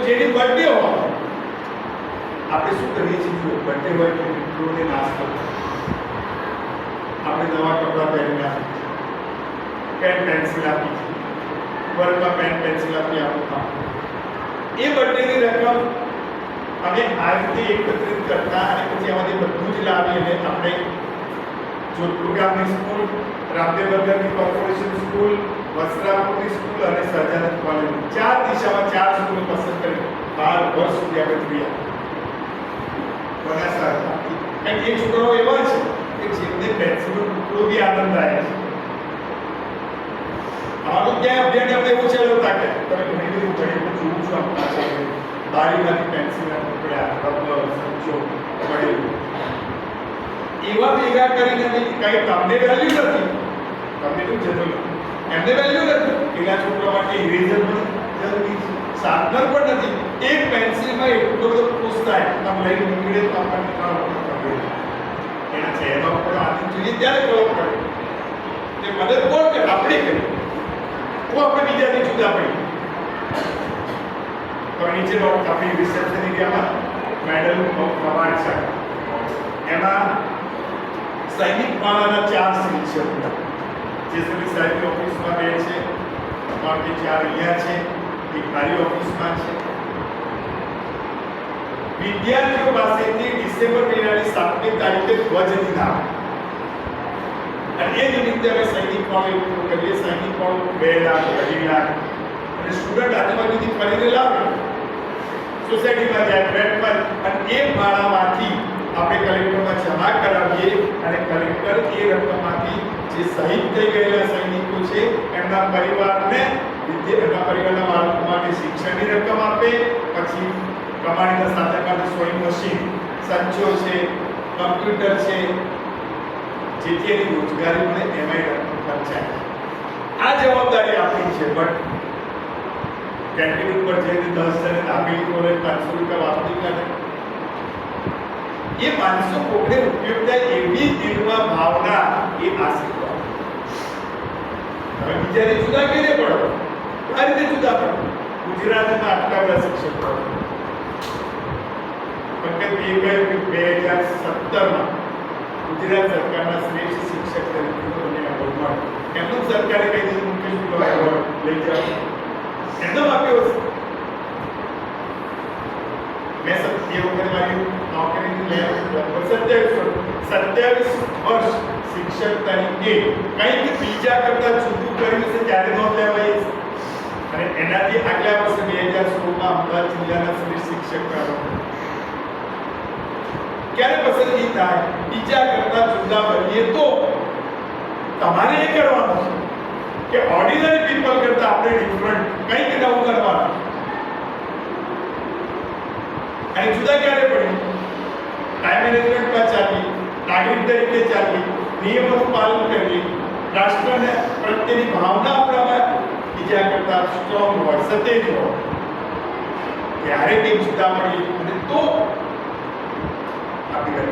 જેની બર્થડે હોય આપણે શું કરીએ છીએ? જો બર્થડે હોય તો મિત્રોને નાસ્તો, આપણે નવા કપડાં પહેર્યા, પેન પેન્સિલ આપી, વર્ગમાં પેન પેન્સિલ આપી આપતા, એ બર્થડેની રકમ અમે આ રીતે એકત્રિત કરતા અને પછી આમાંથી બધું જ લાવી અને આપણે જોધપુર ગામની સ્કૂલ, રામદેવનગરની કોર્પોરેશન સ્કૂલ, વસ્ત્રાપુરની સ્કૂલ અને સહજાનંદ કોલેજ, 4 દિશામાં 4 સ્કૂલો પસંદ કરી 12 વર્ષ સુધી આપણે જોયા. બનાસા કારણ કે છોકરાઓ એવા છે કે જેમને પેન્સિલનો ટુકડો બી આનંદ આવે છે. અમારું ત્યાં અભ્યાસ આપણે એવું ચલાવતા કે તમે ઘણી બધી ઘણી જોઉં છું આપણા છે બારીમાંથી પેન્સિલના ટુકડા, રબર, સંચો પડેલું એવા ભેગા કરીને કઈ તમને વેલ્યુ નથી, તમને તો જરૂર એમને વેલ્યુ નથી. પેલા છોકરા માટે ઇરેઝર પણ જરૂરી છે, શાર્પનર પણ નથી. એક પેન્સિલમાં એટલો બધો ખુશ થાય આમ લઈને નીકળે તો આપણને એના ચહેરા ઉપર આનંદ જોઈએ ત્યારે ખબર પડે કે મદદ કોણ કરે? આપણે કરીએ તો આપણે બીજાથી જુદા પડીએ. હવે નીચેનો આપણી રિસેપ્શન એરિયામાં મેડલ કમાડ છે, એમાં સૈનિક માળાના 4 શિક્ષકો જેસબી સાહેબની ઓફિસમાં બે છે, 3 કે 4 અહીંયા છે, એક મારી ઓફિસમાં છે. વિદ્યાર્થીઓ પાસેથી ડિસેમ્બર મહિનાની 7મી તારીખે ધ્વજ દિન અને એ નિમિત્તે અમે સૈનિક માળો કરીએ. સૈનિક માળો 2 લાખ 2.5 લાખ અને સ્ટુડન્ટ આજુબાજુથી ખરીદે લાવે, સોસાયટીમાં જાય, ફ્લેટમાં, અને એ માળામાંથી આપણે કલેક્ટરમાં જમા કરાવીએ અને કલેક્ટર એ રકમમાંથી જે શહીદ થઈ ગયેલા સૈનિકો છે એમના પરિવારને એમના પરિવારના બાળકો માટે શિક્ષણની રકમ આપે. પછી કમાણીના સાધન માટે સોઈંગ મશીન, સંચો છે, કમ્પ્યુટર છે, જેથી એની રોજગારી મળે એમાંય રકમ ખર્ચાય. આ જવાબદારી આપણી છે. બટ કેન્ટીન ઉપર જઈને 10 જણે દાબેલી ખોરે 500 રૂપિયા વાપરી કરે, એ 500 કોકડે ઉપયોગ થાય એવી દિલમાં ભાવના એ આશીર્વાદ. હવે બીજાને જુદા કેને પડો? આ રીતે જુદા પડો. ગુજરાતમાં આટલા બધા શિક્ષકો ફક્ત એ કહ્યું કે 2017માં ગુજરાત સરકારના શ્રેષ્ઠ શિક્ષક તરીકે તમને એવોર્ડ મળ્યો. એમનું સરકારે કઈ દીધું મુકેશ ગુપ્તા એવોર્ડ લઈ જાઓ, એમનો આપ્યો છે. મેં એ વખતે મારી નોકરીની લે 27 વર્ષ શિક્ષક તરીકે કંઈક બીજા કરતા જુદું કર્યું છે ત્યારે નોંધ લેવાય છે. અને એનાથી આગલા વર્ષે 2016માં અમદાવાદ જિલ્લાના શ્રેષ્ઠ શિક્ષક કરાવ્યો. ક્યારે પસંદગી થાય? બીજા કરતા જુદા બનીએ તો તમારે એ કરવાનું છે કે ઓર્ડિનરી પીપલ કરતા આપણે ડિફરન્ટ કંઈક નવું કરવાનું. અને જુદા ક્યારે પડી? ટાઈમ મેનેજમેન્ટમાં ચાલી, નાગરિક તરીકે ચાલી, નિયમોનું પાલન કરીએ, રાષ્ટ્રને પ્રત્યેની ભાવના આપણામાં બીજા કરતા સ્ટ્રોંગ હોય, સતેજ હોય, ત્યારે કંઈક જુદા પડીએ અને તો આપણી